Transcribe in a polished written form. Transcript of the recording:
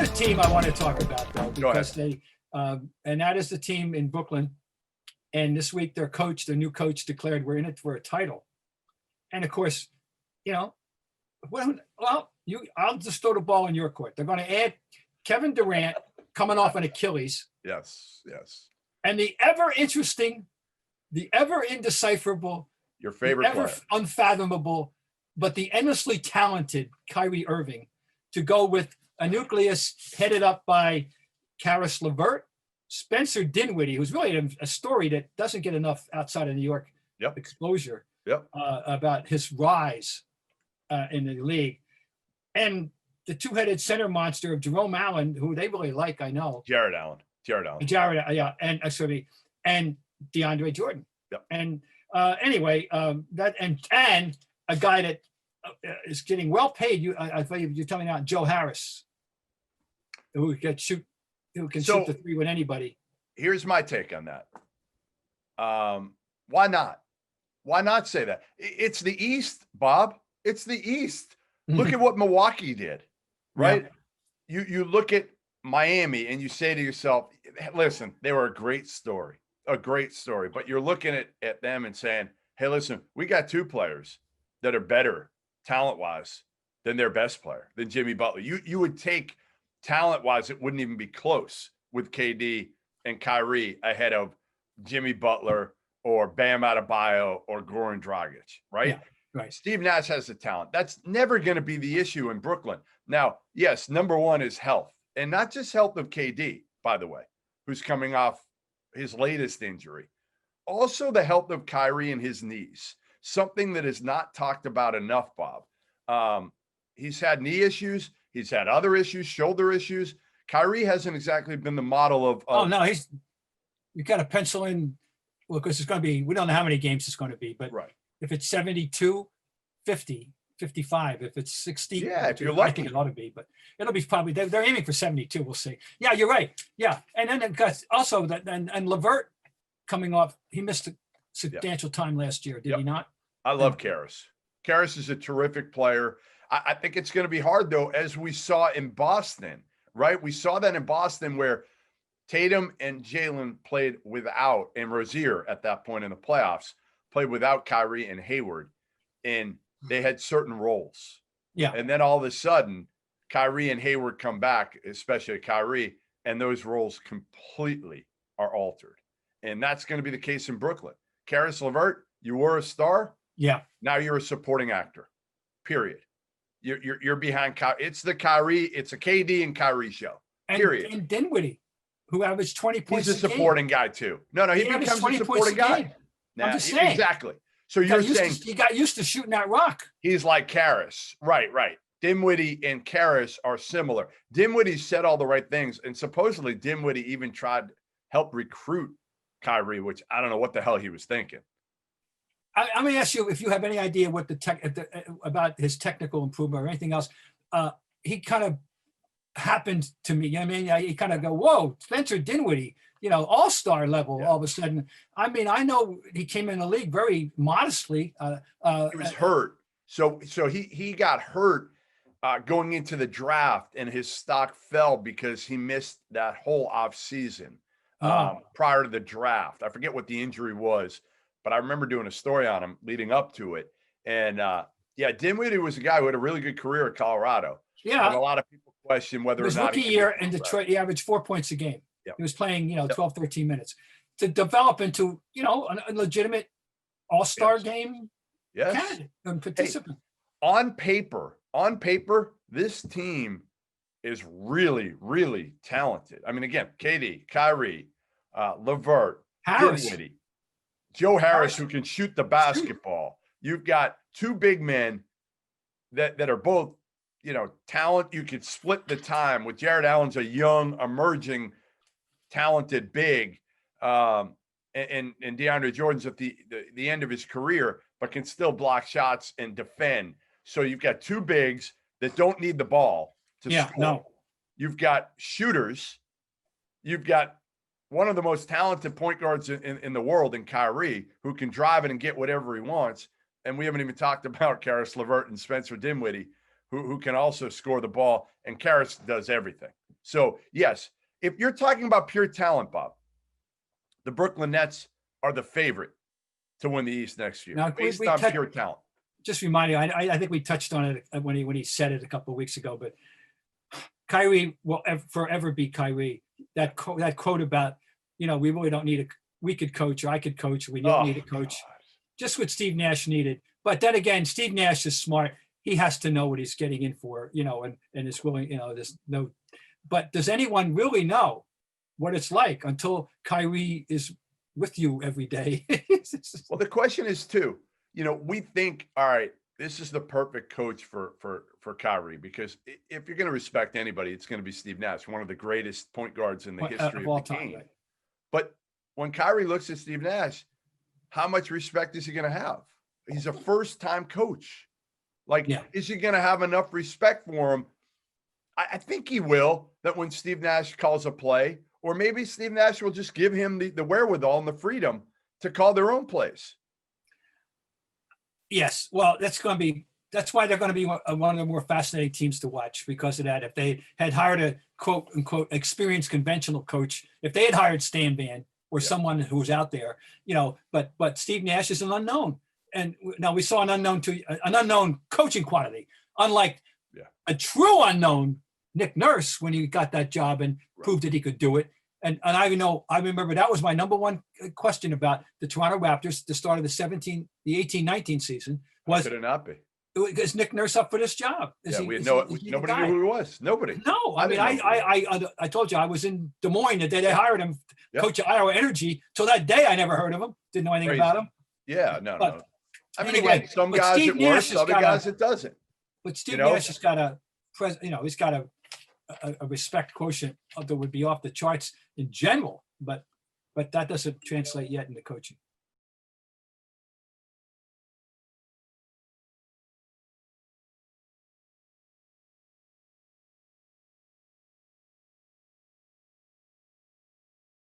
a team I want to talk about, though, because they, and that is the team in Brooklyn. And this week, their new coach declared we're in it for a title. And of course, I'll just throw the ball in your court. They're going to add Kevin Durant coming off an Achilles. Yes. And the ever interesting, the ever indecipherable, your favorite ever player. Unfathomable, but the endlessly talented Kyrie Irving to go with a nucleus headed up by Caris LeVert, Spencer Dinwiddie, who's really a story that doesn't get enough outside of New York exposure about his rise in the league, and the two-headed center monster of Jerome Allen, who they really like, I know. Jared Allen, and and DeAndre Jordan. Yep. And anyway, that and a guy that is getting well paid. I thought you're telling me now, Joe Harris, who can shoot the three with anybody. Here's my take on that. Why not? Why not say that? It's the East, Bob. It's the East. Look at what Milwaukee did, right? Yeah. You look at Miami and you say to yourself, listen, they were a great story, but you're looking at them and saying, hey, listen, we got two players that are better talent-wise than their best player, than Jimmy Butler. You would take talent-wise, it wouldn't even be close with KD and Kyrie ahead of Jimmy Butler or Bam Adebayo or Goran Dragic, right? Yeah. Right. Steve Nash has the talent. That's never going to be the issue in Brooklyn. Now, yes, number one is health, and not just health of KD, by the way, who's coming off his latest injury. Also the health of Kyrie and his knees, something that is not talked about enough, Bob. He's had knee issues. He's had other issues, shoulder issues. Kyrie hasn't exactly been the model of oh, no, you got to pencil in, well, because it's going to be, we don't know how many games it's going to be, but if it's 72, 50, 55, if it's 60, if you're lucky. I think it ought to be, but it'll be probably, they're aiming for 72, we'll see. Yeah, you're right. Yeah, and then also, and LeVert coming off, he missed a substantial time last year, did he not? I love Caris. Caris is a terrific player. I think it's going to be hard, though, as we saw in Boston, right? We saw that in Boston where Tatum and Jalen played without, and Rozier at that point in the playoffs, played without Kyrie and Hayward, and they had certain roles. Yeah. And then all of a sudden, Kyrie and Hayward come back, especially Kyrie, and those roles completely are altered. And that's going to be the case in Brooklyn. Caris LeVert, you were a star. Yeah. Now you're a supporting actor, period. You're behind Kyrie. It's the Kyrie, it's a KD and Kyrie show, period. And Dinwiddie, who averaged 20 points He's a supporting guy too. No, he becomes a supporting guy. I'm just saying. Exactly. So you're saying he got used to shooting that rock. He's like Caris. Right. Dinwiddie and Caris are similar. Dinwiddie said all the right things, and supposedly Dinwiddie even tried to help recruit Kyrie, which I don't know what the hell he was thinking. I'm going to ask you if you have any idea what about his technical improvement or anything else. He kind of happened to me. You know what I mean? He kind of go, whoa, Spencer Dinwiddie, all-star level all of a sudden. I mean, I know he came in the league very modestly. He was hurt. So he got hurt going into the draft, and his stock fell because he missed that whole off season prior to the draft. I forget what the injury was, but I remember doing a story on him leading up to it. And Dinwiddie was a guy who had a really good career at Colorado. Yeah. And a lot of people question whether or not his rookie year in Detroit, he averaged 4 points a game. Yep. He was playing, 12, 13 minutes to develop into, a legitimate all-star game candidate and participant. Hey, on paper, this team is really, really talented. I mean, again, KD, Kyrie, LeVert, Dinwiddie, Joe Harris, who can shoot the basketball. You've got two big men that are both, talent. You could split the time with Jared Allen's a young, emerging, talented big, and DeAndre Jordan's at the end of his career, but can still block shots and defend. So you've got two bigs that don't need the ball to score. No. You've got shooters. You've got one of the most talented point guards in the world in Kyrie, who can drive it and get whatever he wants. And we haven't even talked about Caris LeVert and Spencer Dinwiddie, who can also score the ball. And Caris does everything. So yes, if you're talking about pure talent, Bob, the Brooklyn Nets are the favorite to win the East next year, Now, based on pure talent. Just remind you, I think we touched on it when he said it a couple of weeks ago, but Kyrie will forever be Kyrie. That quote about, we really don't need we could coach, or I could coach, or we don't need a coach. God. Just what Steve Nash needed. But then again, Steve Nash is smart. He has to know what he's getting in for, and is willing, there's no, but does anyone really know what it's like until Kyrie is with you every day? Well, the question is too, we think, all right, this is the perfect coach for Kyrie, because if you're going to respect anybody, it's going to be Steve Nash, one of the greatest point guards in the history of all the time, game. right? But when Kyrie looks at Steve Nash, how much respect is he going to have? He's a first-time coach. Is he going to have enough respect for him? I think he will, that when Steve Nash calls a play, or maybe Steve Nash will just give him the wherewithal and the freedom to call their own plays. Yes. Well, that's why they're going to be one of the more fascinating teams to watch because of that. If they had hired a quote unquote experienced conventional coach, if they had hired Stan Van or someone who was out there, but Steve Nash is an unknown. And now we saw an unknown coaching quantity, unlike a true unknown Nick Nurse when he got that job and proved that he could do it. And I remember that was my number one question about the Toronto Raptors, the start of the 18-19 season. Was could it not be? Is Nick Nurse up for this job? Nobody knew who he was. Nobody. No, I told you I was in Des Moines the day they hired him, coach of Iowa Energy. Till that day, I never heard of him. Didn't know anything about him. Yeah, no. I mean, Anyway, again, some guys it works, other guys it doesn't. But Steve Nash has got he's got a respect quotient that would be off the charts in general, but that doesn't translate yet into coaching.